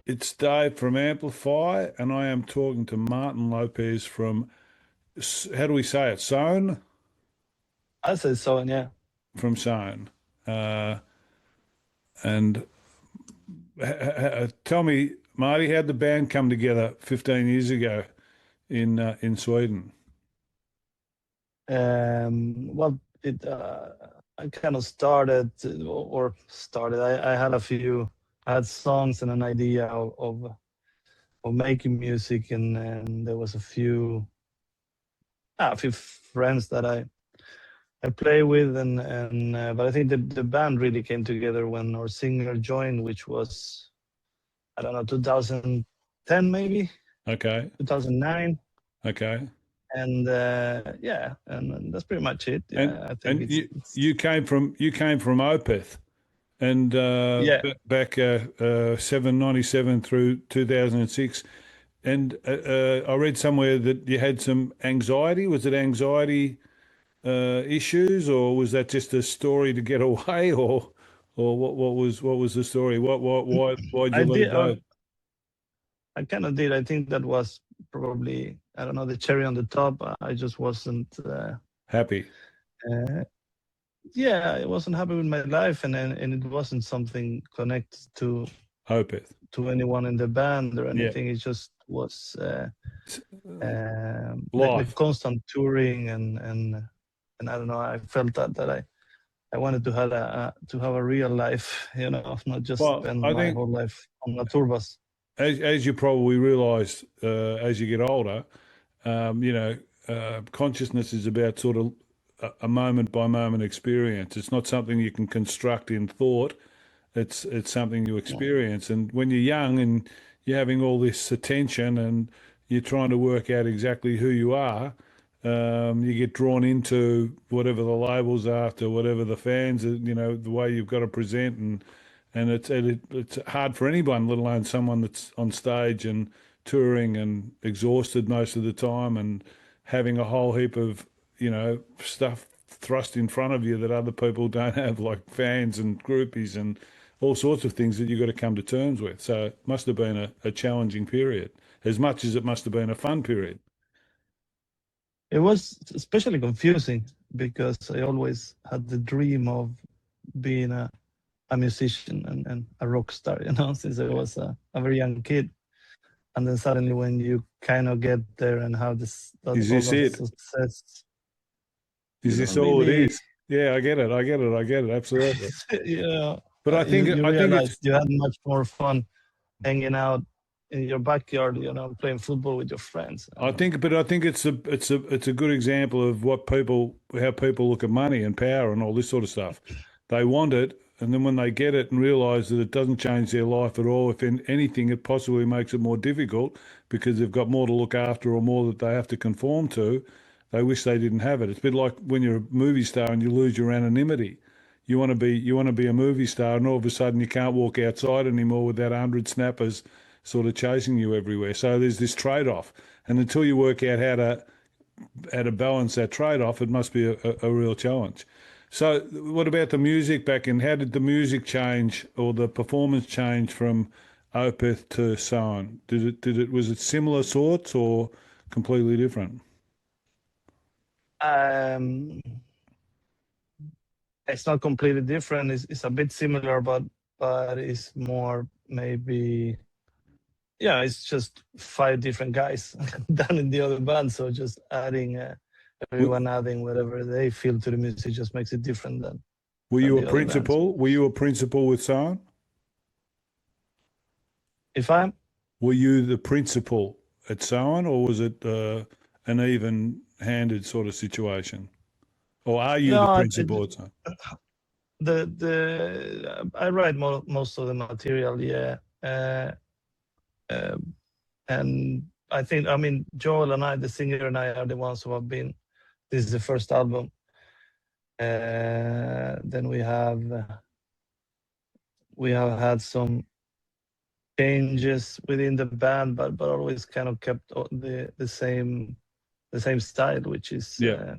It's Dave from Amplify, and I am talking to Martin Lopez from, how do we say it, Soen? I say so, and yeah. From Soen. Uh, and tell me, Marty, how'd the band come together 15 years ago in Sweden? Well, it I kind of started or started. I had a few. I had songs and an idea of making music, and there was a few friends that I play with, and but I think the band really came together when our singer joined, which was, I don't know, 2010 maybe, Okay, 2009. okay. And yeah, and that's pretty much it. And Yeah, I think and it's you it's you came from Opeth, and yeah. back 797 through 2006. And I read somewhere that you had some anxiety. Was it anxiety issues, or was that just a story to get away, or what was the story? Why'd you I let it did. go? I kind of did. I think that was probably, I don't know, the cherry on the top. I just wasn't. Happy. Uh, yeah, I wasn't happy with my life, and it wasn't something connected Opeth. to anyone in the band or Yeah. anything. It just was It's, the life. constant touring, and I don't know. I felt that I wanted to have a real life, not just Well, spend I my think whole life on a tour bus. as you probably realise as you get older, um, you know, consciousness is about sort of a moment by moment experience. It's not something you can construct in thought. It's something you Yeah. experience. And when you're young and you're having all this attention and you're trying to work out exactly who you are, you get drawn into whatever the labels are, to whatever the fans are, the way you've got to present, and it's hard for anyone, let alone someone that's on stage and touring and exhausted most of the time and having a whole heap of, stuff thrust in front of you that other people don't have, like fans and groupies and all sorts of things that you've got to come to terms with. So it must have been a challenging period, as much as it must have been a fun period. It was especially confusing because I always had the dream of being a musician and a rock star, since I was a very young kid. And then suddenly, when you kind of get there and have Is all this the it? success, Is you this don't all it really, is? Yeah, I get it. I get it. I get it. Absolutely. you know, But I you, think you I think it's realize you had much more fun hanging out in your backyard, playing football with your friends. I think but I think it's a good example of how people look at money and power and all this sort of stuff. They want it, and then when they get it and realise that it doesn't change their life at all, if in anything it possibly makes it more difficult because they've got more to look after or more that they have to conform to, they wish they didn't have it. It's a bit like when you're a movie star and you lose your anonymity. You want to be a movie star, and all of a sudden you can't walk outside anymore without 100 snappers sort of chasing you everywhere. So there's this trade-off, and until you work out how to balance that trade-off, it must be a real challenge. So what about the music back in? How did the music change or the performance change from Opeth to Soen? Was it similar sorts or completely different? Um, it's not completely different. It's a bit similar, but it's more maybe, yeah. It's just five different guys done in the other band. So just W- everyone adding whatever they feel to the music just makes it different Were than you a the other bands. principal? Were you a principal with Soen? If I'm Were you the principal at Soen, or was it an even-handed sort of situation? Or are you the no, principal at Soen? I write most of the material, yeah. Uh, and I mean, Joel and I, the singer and I, are the ones who have been. This is the first album. Then we have had some changes within the band, but always kind of kept the same style, which is Yeah.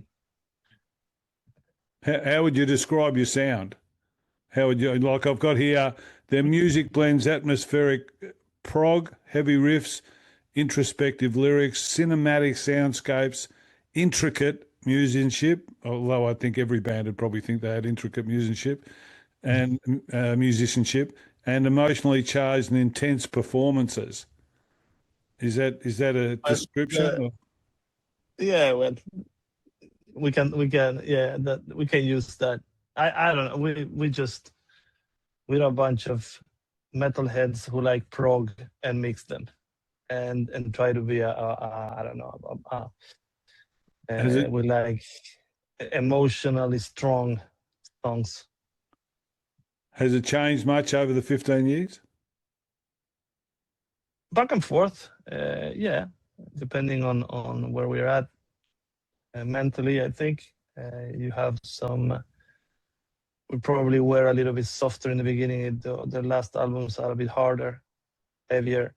How would you describe your sound? How would you, like I've got here, their music blends atmospheric prog, heavy riffs, introspective lyrics, cinematic soundscapes, intricate musicianship, although I think every band would probably think they had intricate musicianship, and emotionally charged and intense performances. Is that a description? Well, yeah, well, we can that we can use that. I don't know. We're a bunch of metalheads who like prog and mix them, and try to be I don't know. We like emotionally strong songs. Has it changed much over the 15 years? Back and forth, yeah, depending on where we're at mentally. I think you have some. We probably were a little bit softer in the beginning. The last albums are a bit harder, heavier,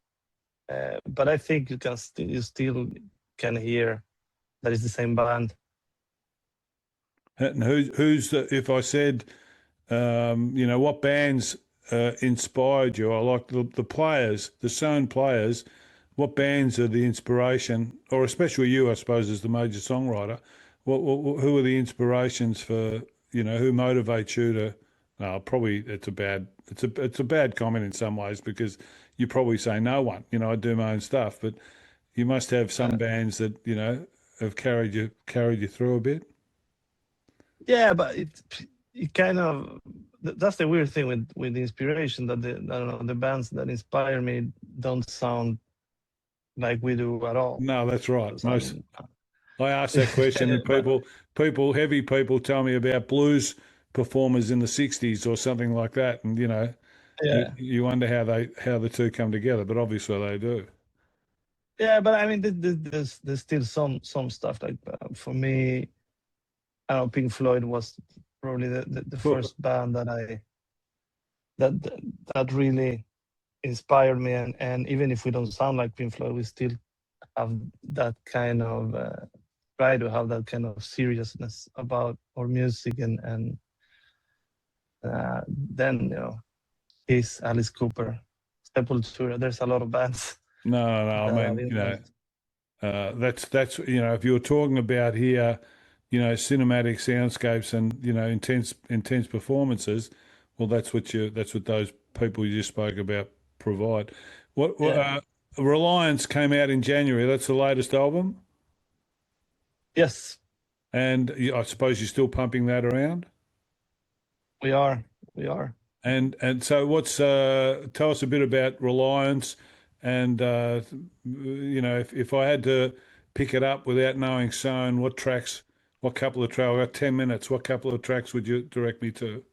but I think you still can hear that it's the same band. And who's if I said, what bands inspired you? I like the players, the Soen players. What bands are the inspiration, or especially you, I suppose, as the major songwriter? Who are the inspirations for, who motivates you to? No, probably it's a bad comment in some ways, because you probably say no one. I do my own stuff, but you must have some bands that have carried you through a bit. Yeah, but it kind of, that's the weird thing with the inspiration, that I don't know, the bands that inspire me don't sound like we do at all. No, that's right. I ask that question, and heavy people tell me about blues performers in the 60s or something like that, and you wonder how the two come together, but obviously they do. Yeah, but I mean, there's still some stuff like for me. I don't know, Pink Floyd was probably the first band that really inspired me, and even if we don't sound like Pink Floyd, we still have that kind of try to have that kind of seriousness about our music, and then Kiss, Alice Cooper, Sepultura. There's a lot of bands. No. I mean, that's if you're talking about here, cinematic soundscapes and intense performances, well, that's what those people you just spoke about provide. Reliance came out in January. That's the latest album. Yes, and I suppose you're still pumping that around. We are. And so tell us a bit about Reliance, and if I had to pick it up without knowing Soen, what couple of tracks? I've got 10 minutes. What couple of tracks would you direct me to?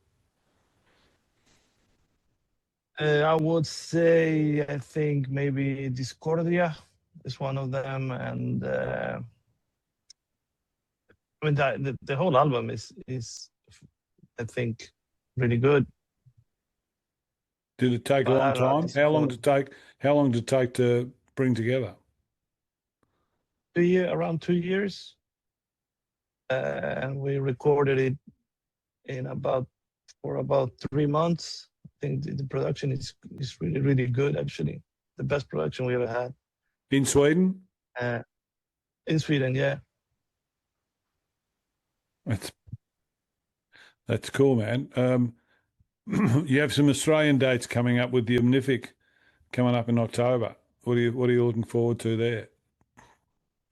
I would say, I think maybe Discordia is one of them, and I mean the whole album is I think really good. Did it take a long time? How long did it take to bring together? Around 2 years, and we recorded it for about 3 months. I think the production is really, really good, actually. The best production we ever had. In Sweden? In Sweden, yeah. That's cool, man. You have some Australian dates coming up with the Amnplify coming up in October. What are you looking forward to there?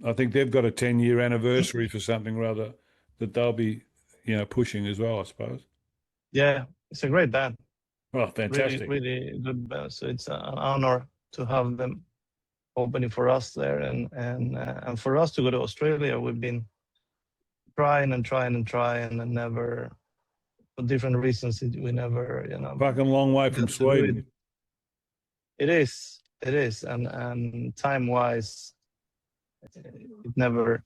I think they've got a 10-year anniversary for something rather that they'll be, pushing as well, I suppose. Yeah, it's a great band. Oh, fantastic! Really, really good band. So it's an honor to have them opening for us there, and for us to go to Australia. We've been trying and never, for different reasons, we never, Fucking long way from Sweden. It is, and time-wise, it never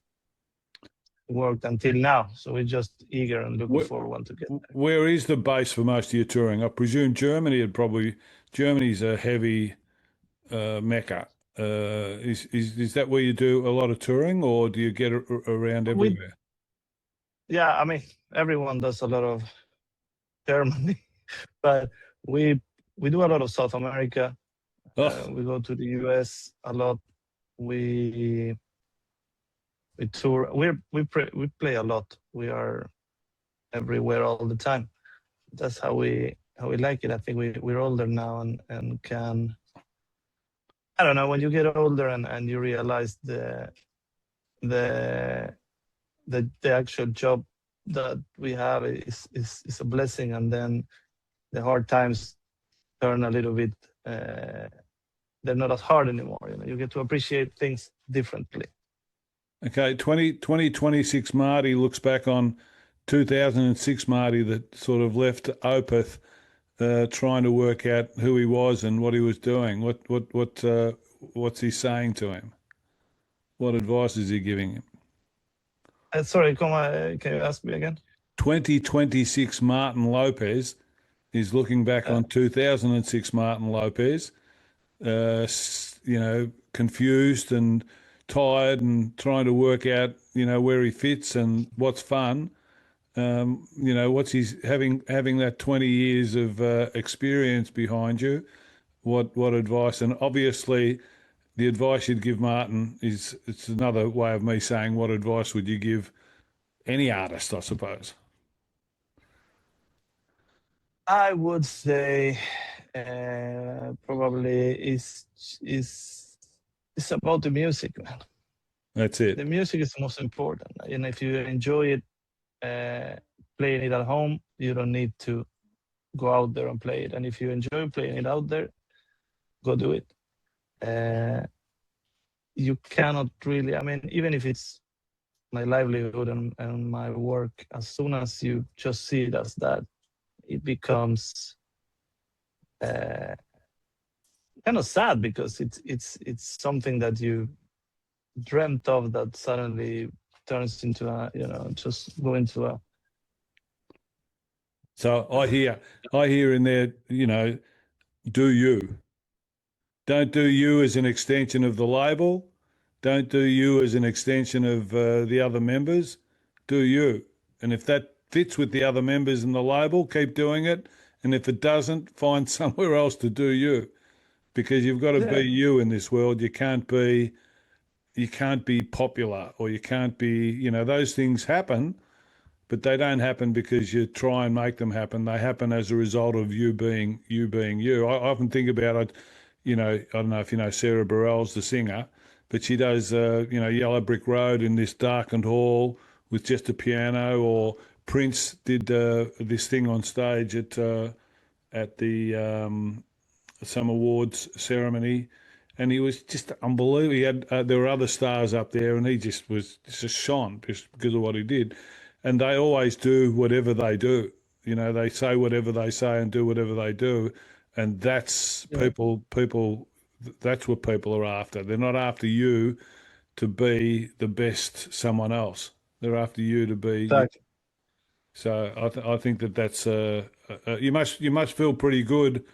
worked until now. So we're just eager and looking forward to get there. Where is the base for most of your touring? I presume Germany's a heavy mecca. Is that where you do a lot of touring, or do you get around everywhere? Yeah, I mean, everyone does a lot of Germany, but we do a lot of South America. Oh, We go to the US a lot. We tour. We play a lot. We are everywhere all the time. That's how we like it. I think we're older now and can, I don't know, when you get older and you realize the the actual job that we have is a blessing, and then the hard times turn a little bit. They're not as hard anymore. You know, you get to appreciate things differently. okay. 2026 Marty looks back on 2006 Marty that sort of left Opeth, trying to work out who he was and what he was doing. What's he saying to him? What advice is he giving him? Sorry, can you ask me again? 2026 Martin Lopez is looking back on 2006 Martin Lopez, confused and tired and trying to work out, where he fits and what's fun. What's he's having that 20 years of experience behind you. What advice? And obviously, the advice you'd give Martin it's another way of me saying what advice would you give any artist, I suppose. I would say probably it's about the music, man. That's it. The music is the most important, and if you enjoy it, playing it at home, you don't need to go out there and play it. And if you enjoy playing it out there, go do it. You cannot really, I mean, even if it's my livelihood and my work, as soon as you just see it as that, it becomes kind of sad, because it's something that you dreamt of that suddenly turns into just go into a. So I hear in there, do you. Don't do you as an extension of the label. Don't do you as an extension of the other members. Do you. And if that fits with the other members in the label, keep doing it. And if it doesn't, find somewhere else to do you. Because you've got to be you in this world. You can't be popular, or you can't be, those things happen, but they don't happen because you try and make them happen. They happen as a result of you being you. I often think about it, I don't know if you know Sarah Bareilles, the singer, but she does, Yellow Brick Road in this darkened hall with just a piano, or Prince did this thing on stage at the some awards ceremony, and he was just unbelievable. He had there were other stars up there, and he just shone just because of what he did. And they always do whatever they do. They say whatever they say and do whatever they do, and that's people. That's what people are after. They're not after you to be the best someone else. They're after you to be. Exactly. So I think that's you must feel pretty good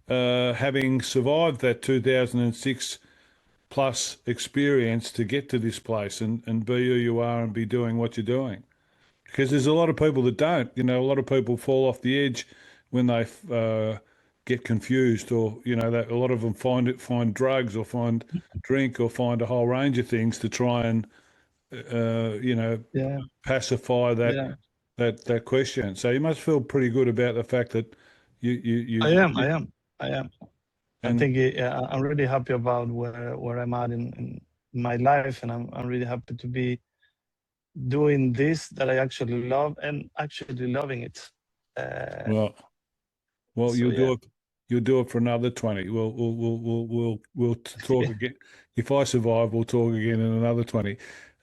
having survived that 2006 plus experience to get to this place and be who you are and be doing what you're doing. Because there's a lot of people that don't. A lot of people fall off the edge when they get confused, or that a lot of them find drugs or find drink or find a whole range of things to try and pacify that question. So you must feel pretty good about the fact that you I am. I think I'm really happy about where I'm at in my life, and I'm really happy to be doing this that I actually love, and actually loving it. Well, so, you'll do it. You'll do it for another 20. We'll talk again. If I survive, we'll talk again in another 20.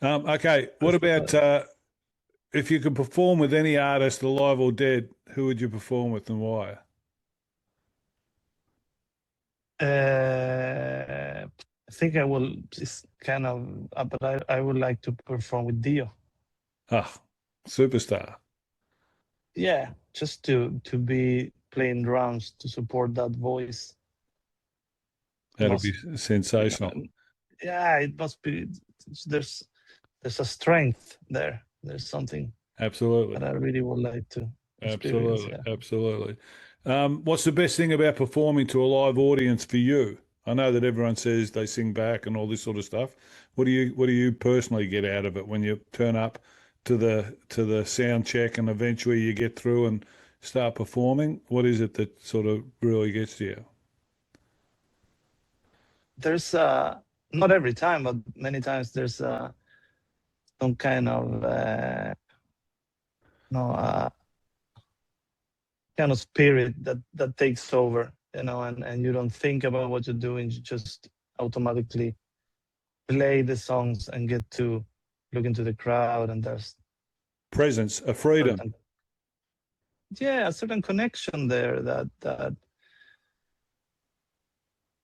Okay. What about if you could perform with any artist, alive or dead? Who would you perform with, and why? I think I will just kind of, but I would like to perform with Dio. Ah, superstar. Yeah, just to be playing drums to support that voice. That'd be sensational. Yeah, it must be. There's a strength there. There's something. Absolutely. That I really would like to experience. Absolutely. What's the best thing about performing to a live audience for you? I know that everyone says they sing back and all this sort of stuff. What do you personally get out of it when you turn up to the sound check and eventually you get through and start performing? What is it that sort of really gets to you? There's not every time, but many times there's some kind of no kind of spirit that takes over, and you don't think about what you're doing. You just automatically play the songs and get to look into the crowd, and there's Presence, a freedom. certain, a certain connection there that I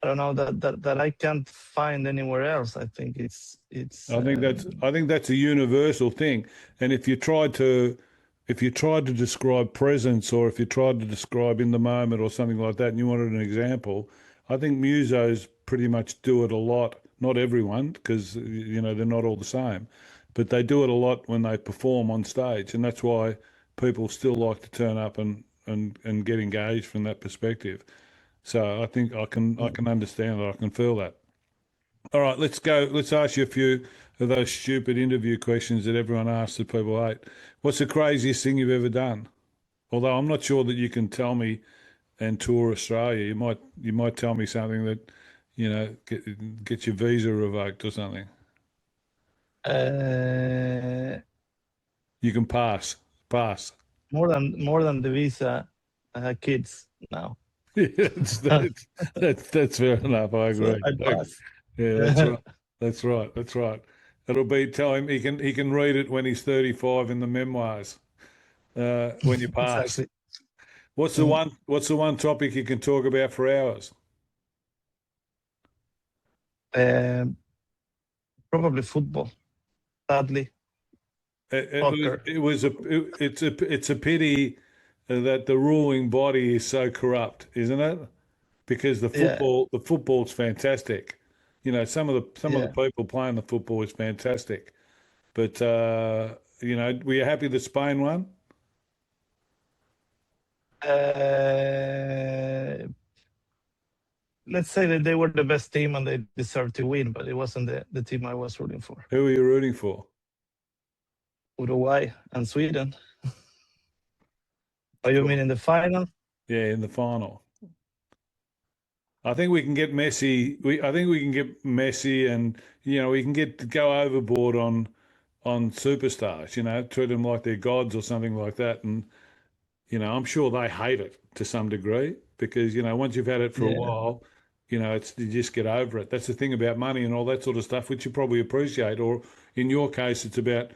don't know that I can't find anywhere else. I think it's I think that's a universal thing. And if you tried to describe presence, or if you tried to describe in the moment or something like that, and you wanted an example, I think musos pretty much do it a lot. Not everyone, because they're not all the same, but they do it a lot when they perform on stage, and that's why people still like to turn up and get engaged from that perspective. So I think I can understand that. I can feel that. All right, let's go. Let's ask you a few of those stupid interview questions that everyone asks that people hate. What's the craziest thing you've ever done? Although I'm not sure that you can tell me and tour Australia. You might tell me something that, get your visa revoked or something. You can pass. Pass. more than the visa. I have kids now, Yeah, that's fair enough. I so agree. I pass. Yeah, that's right. That's right. That's right. It'll be tell him he can read it when he's 35 in the memoirs. When you pass. Exactly. What's the Mm. one topic you can talk about for hours? Um, Probably football. Sadly, soccer. It's a pity that the ruling body is so corrupt, isn't it? Because the Yeah, football's fantastic. Some of the yeah. people playing the football is fantastic. But were you happy that Spain won? Uh, let's say that they were the best team and they deserved to win, but it wasn't the team I was rooting for. Who were you rooting for? Uruguay and Sweden. Oh, you mean in the final? Yeah, in the final. I think we can get messy. I think we can get messy, and we can go overboard on superstars. Treat them like they're gods or something like that. And I'm sure they hate it to some degree because once you've had it for a Yeah. while, you just get over it. That's the thing about money and all that sort of stuff, which you probably appreciate. Or in your case, it's about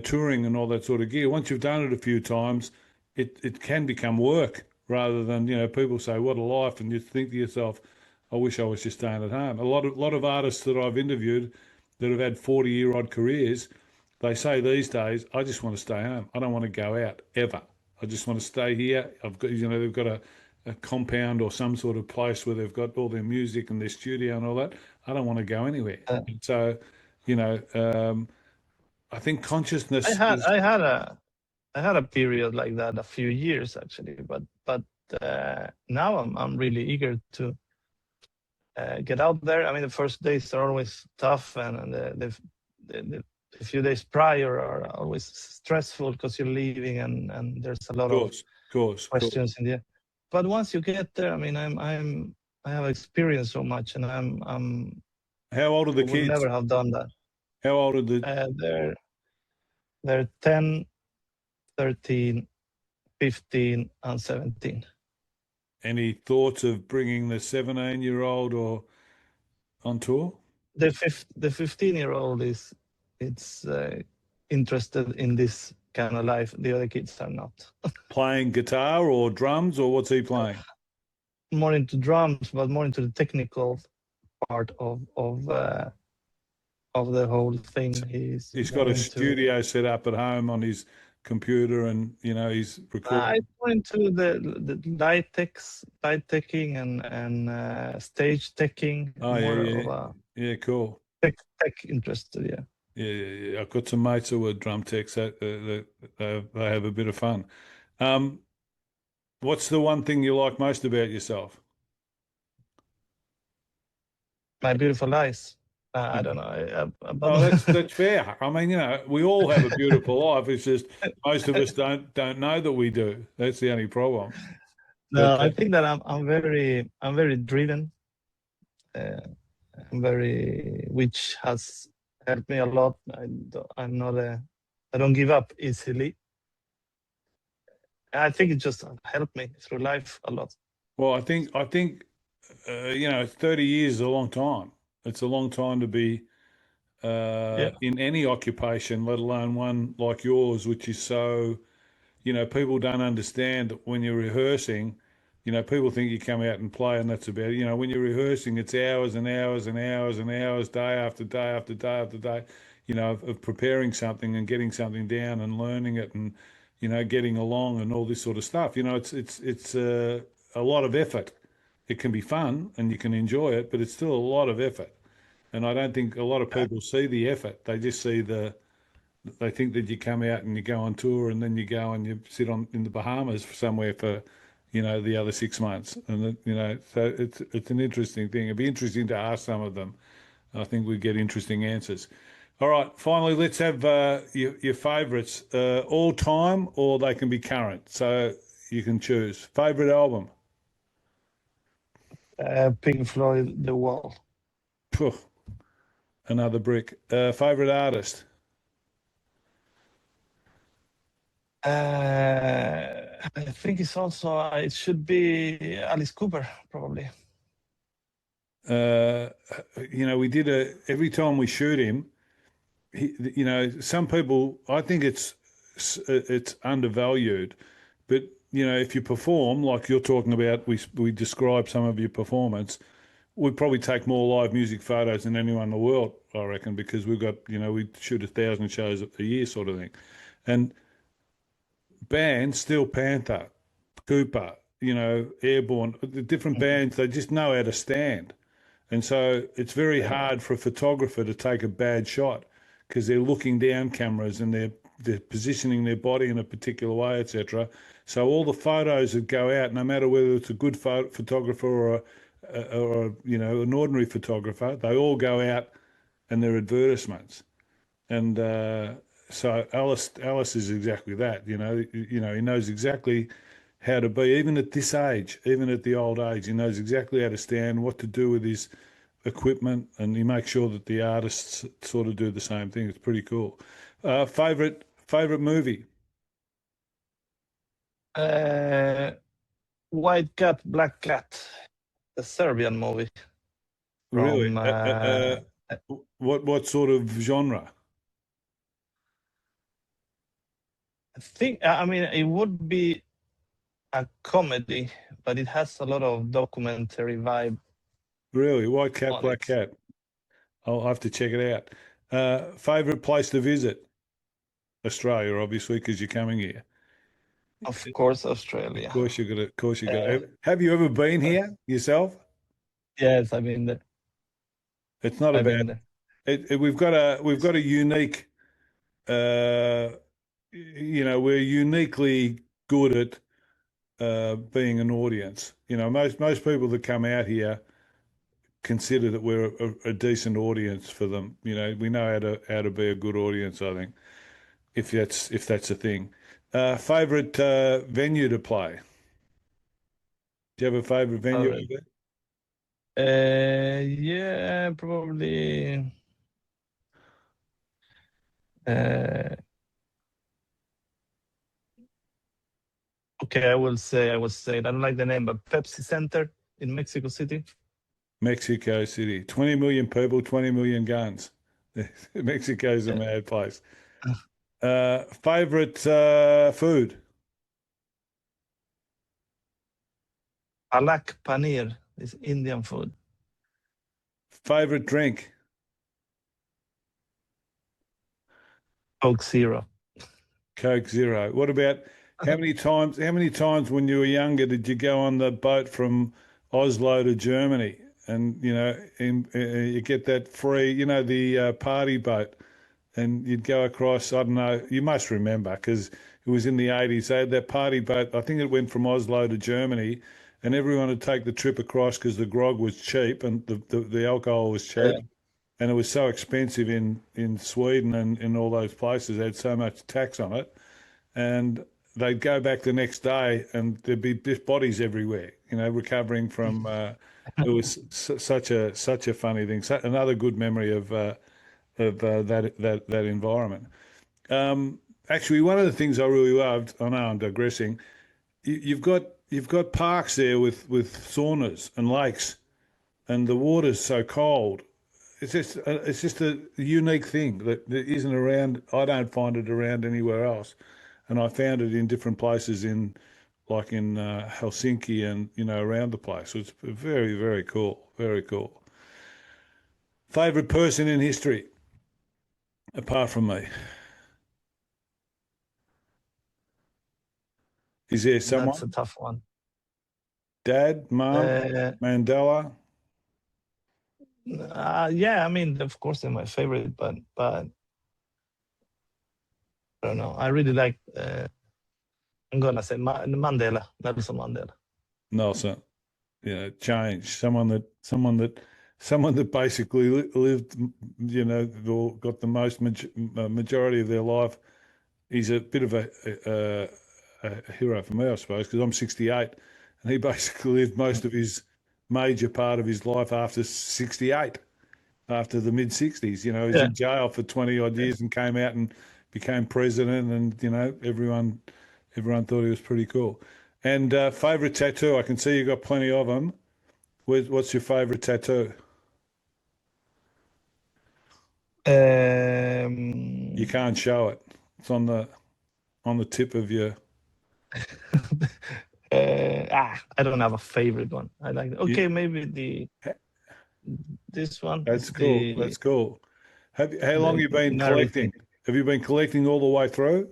touring and all that sort of gear. Once you've done it a few times, it can become work rather than people say what a life, and you think to yourself, I wish I was just staying at home. A lot of artists that I've interviewed that have had 40-year-odd careers, they say these days, I just want to stay home. I don't want to go out ever. I just want to stay here. I've got, they've got a compound or some sort of place where they've got all their music and their studio and all that. I don't want to go anywhere. Uh, So, you know, um, I think I consciousness had is I had a I had a period like that a few years actually, but now I'm really eager to get out there. I mean, the first days are always tough, and the few days prior are always stressful because you're leaving, and there's a lot of course. questions in the air. But once you get there, I mean, I have experienced so much, and How old are the I would kids? never have done that. How old are the They're 10, 13, 15, and 17. any thoughts of bringing the 17-year-old or on tour? The 15-year-old is it's interested in this kind of life. The other kids are not. Playing guitar or drums, or what's he playing? More into drums, but more into the technical part of the whole thing. He's He's got more a into studio set up at home on his computer, and he's recording. it's more into the light teching and stage teching. Oh yeah, More yeah, of a yeah, cool. tech interested. Yeah. Yeah. I've got some mates who are drum techs that they have a bit of fun. Um, what's the one thing you like most about yourself? My beautiful eyes. I don't know, Oh, but that's fair. I mean, we all have a beautiful life. It's just most of us don't know that we do. That's the only problem. no, But I think that I'm very driven. Uh, which has helped me a lot. I'm not I don't give up easily. I think it just helped me through life a lot. well, I think 30 years is a long time. It's a long time to be Yeah, in any occupation, let alone one like yours, which is so, people don't understand that when you're rehearsing, people think you come out and play and that's about it. When you're rehearsing, it's hours and hours and hours and hours, day after day after day after day, of preparing something and getting something down and learning it and, getting along and all this sort of stuff. It's a lot of effort. It can be fun and you can enjoy it, but it's still a lot of effort. And I don't think a lot of people see the effort. They just see they think that you come out and you go on tour and then you go and you sit in the Bahamas somewhere for, the other 6 months. And, so it's an interesting thing. It'd be interesting to ask some of them. I think we get interesting answers. All right, finally, let's have your favourites, all time or they can be current. So you can choose. Favourite album? Pink Floyd, The Wall. Phew, another brick. Favourite artist? I think it's also it should be Alice Cooper probably. Uh, we did every time we shoot him, some people, I think it's undervalued, but if you perform like you're talking about, we describe some of your performance, we probably take more live music photos than anyone in the world, I reckon, because we've got, we shoot 1,000 shows a year sort of thing. And bands, Steel Panther, Cooper, Airborne, the different bands, they just know how to stand. And so it's very hard for a photographer to take a bad shot because they're looking down cameras and they're positioning their body in a particular way, etc. So all the photos that go out, no matter whether it's a good photographer or an ordinary photographer, they all go out and they're advertisements. And so Alice is exactly that. He knows exactly how to be, even at this age, even at the old age. He knows exactly how to stand, what to do with his equipment, and he makes sure that the artists sort of do the same thing. It's pretty cool. Favorite movie? White Cat, Black Cat, the Serbian movie Really? from. What sort of genre? I think I mean it would be a comedy, but it has a lot of documentary vibe Really? White Cat, on Black it. Cat. I'll have to check it out. Favorite place to visit? Australia, obviously, because you're coming here. Of course, Of Australia. course, you got to. Of course, you got Uh, to. Have you ever been here yourself? yes, I've been there. It's not I've about been there. we've got a unique. We're uniquely good at being an audience. Most people that come out here consider that we're a decent audience for them. We know how to be a good audience, I think, if that's a thing. Favorite venue to play? Do you have a favorite venue Alright. over Yeah, probably. Uh, okay, I will say I don't like the name, but Pepsi Center in Mexico City. Mexico City? 20 million people, 20 million guns. Mexico's a Yeah. mad place. Favorite food? Palak paneer is Indian food. Favorite drink? Coke Zero. Coke Zero. What about how many times when you were younger did you go on the boat from Oslo to Germany and you get that free, the party boat and you'd go across, I don't know, you must remember because it was in the 80s. They had that party boat. I think it went from Oslo to Germany and everyone would take the trip across because the grog was cheap and the alcohol was cheap, Yeah. and it was so expensive in Sweden and in all those places. They had so much tax on it, and they'd go back the next day and there'd be just bodies everywhere, recovering from. It was such a funny thing. Another good memory of that environment. Actually, one of the things I really loved. I know I'm digressing. You've got parks there with saunas and lakes, and the water's so cold. It's just a unique thing that isn't around. I don't find it around anywhere else, and I found it in different places like in Helsinki and around the place. So it's very, very cool. Very cool. Favorite person in history, apart from me, is there That's someone? a tough one. Dad, Mum, Uh, Mandela? yeah, I mean, of course, they're my favorite, but I don't know. I really like. I'm gonna say Mandela, Nelson Mandela. Nelson. Change. Someone that basically lived, or got the most majority of their life. He's a bit of a hero for me, I suppose, because I'm 68, and he basically lived most of his major part of his life after 68, after the mid 60s. He was Yeah. in jail for 20 odd years and came out and became president, and everyone thought he was pretty cool. And favorite tattoo? I can see you got plenty of them. What's your favorite tattoo? You Um, can't show it. It's on the tip of your. I don't have a favorite one. I like. Okay, You, maybe this one that's is cool. the That's cool. How long have the you been Mary thing. collecting? Have you been collecting all the way through?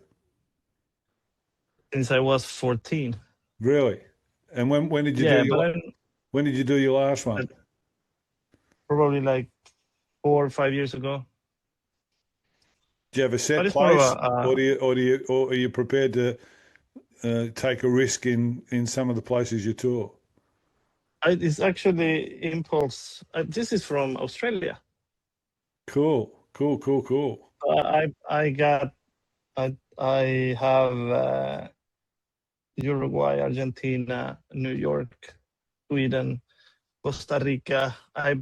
Since I was 14. Really? And when did you do Yeah, but when did you do your last one? probably like 4 or 5 years ago. Do you have a But set it's more of place, or are you prepared to take a risk in some of the places you tour? it's actually impulse. This is from Australia. Cool, cool, cool, cool. I got I have Uruguay, Argentina, New York, Sweden, Costa Rica. I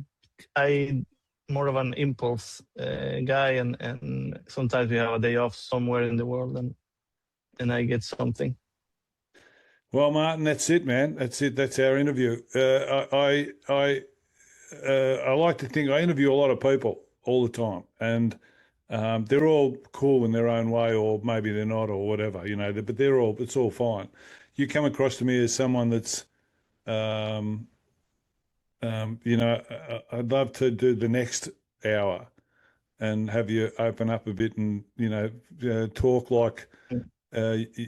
more of an impulse guy, and sometimes we have a day off somewhere in the world, and I get something. Well, Martin, that's it, man. That's it. That's our interview. I like to think I interview a lot of people all the time, and they're all cool in their own way, or maybe they're not, or whatever, But it's all fine. You come across to me as someone that's, um, I'd love to do the next hour and have you open up a bit and talk like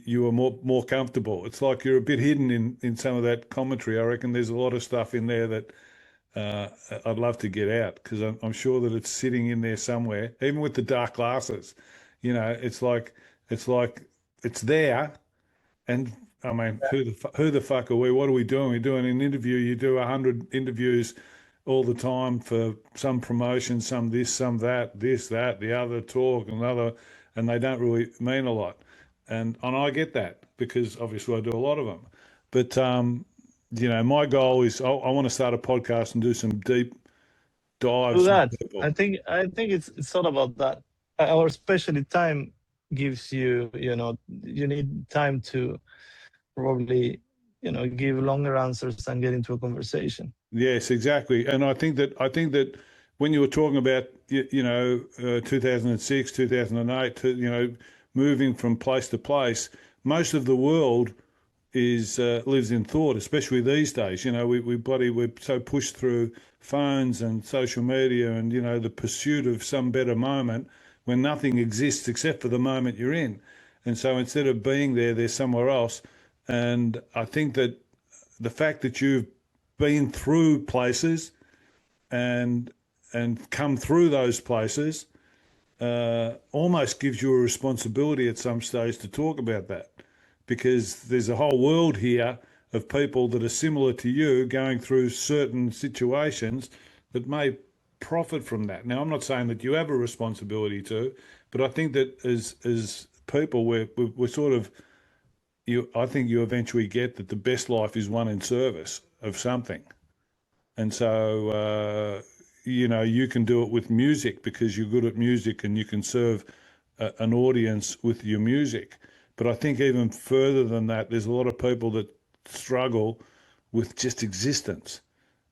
you are more comfortable. It's like you're a bit hidden in some of that commentary. I reckon there's a lot of stuff in there that uh, I'd love to get out because I'm sure that it's sitting in there somewhere, even with the dark glasses. It's like it's there. And I mean, who the fuck are we? What are we doing? We're doing an interview. You do 100 interviews all the time for some promotion, some this, some that, this, that, the other talk, another, and they don't really mean a lot. And I get that because obviously I do a lot of them. But my goal is I want to start a podcast and do some deep Do dives with that. people. I think it's all about that. Or especially time gives you, you need time to probably, give longer answers and get into a conversation. Yes, exactly. And I think that when you were talking about 2006, 2008, moving from place to place, most of the world is lives in thought, especially these days. We're so pushed through phones and social media, and the pursuit of some better moment when nothing exists except for the moment you're in. And so instead of being there, they're somewhere else. And I think that the fact that you've been through places and come through those places almost gives you a responsibility at some stage to talk about that because there's a whole world here of people that are similar to you going through certain situations that may profit from that. Now, I'm not saying that you have a responsibility to, but I think that as people, we're sort of I think you eventually get that the best life is one in service of something. And so, you can do it with music because you're good at music and you can serve an audience with your music. But I think even further than that, there's a lot of people that struggle with just existence.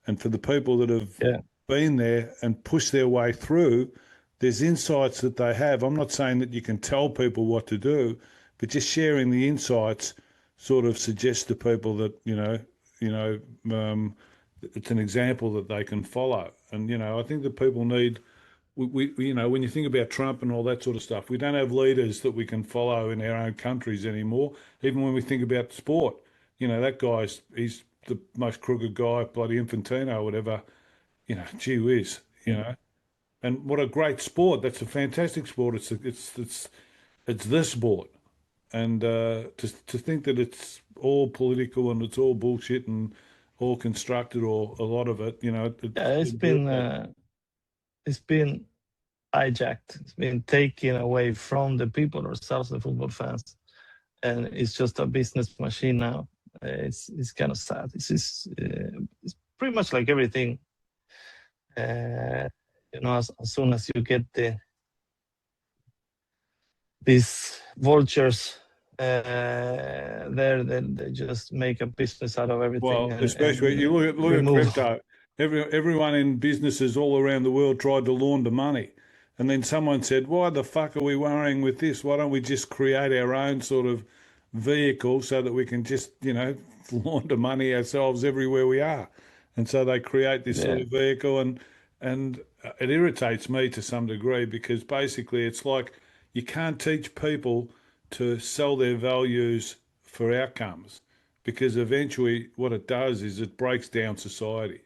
And for the people that have Yeah. been there and pushed their way through, there's insights that they have. I'm not saying that you can tell people what to do, but just sharing the insights sort of suggests to people that, it's an example that they can follow. And, I think that people need, when you think about Trump and all that sort of stuff, we don't have leaders that we can follow in our own countries anymore. Even when we think about sport, that he's the most crooked guy, bloody Infantino or whatever, gee whiz, And what a great sport. That's a fantastic sport. It's this sport. And to think that it's all political and it's all bullshit and all constructed or a lot of it, Yeah, it's been hijacked. It's been taken away from the people ourselves, the football fans, and it's just a business machine now. It's kind of sad. It's pretty much like everything. As soon as you get these vultures there, then they just make a business out of everything. Well, especially you look at crypto. Everyone in businesses all around the world tried to launder money. And then someone said, why the fuck are we worrying with this? Why don't we just create our own sort of vehicle so that we can just, launder money ourselves everywhere we are? And so they create this sort of vehicle and it irritates me to some degree because basically it's like you can't teach people to sell their values for outcomes because eventually what it does is it breaks down society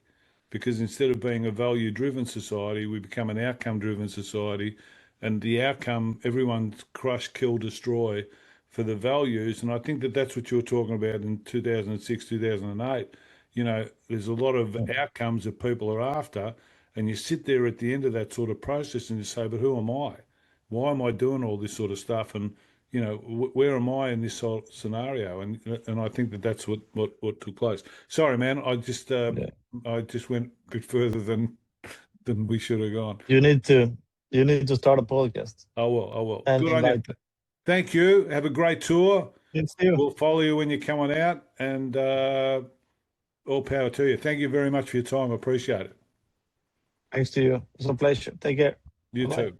because instead of being a value-driven society, we become an outcome-driven society, and the outcome, everyone's crush, kill, destroy for the values. And I think that that's what you were talking about in 2006, 2008. There's a lot of outcomes that people are after, and you sit there at the end of that sort of process and you say, but who am I? Why am I doing all this sort of stuff? And where am I in this sort of scenario? And I think that that's what took place. Sorry, man, I just went a bit further than we should have gone. You need to start a podcast. I will. And Good on you. Thank you. Have a great tour. We'll follow you when you're coming out, and all power to you. Thank you very much for your time. I appreciate it. Thanks to you. It's a pleasure. Take care. You Bye-bye. too.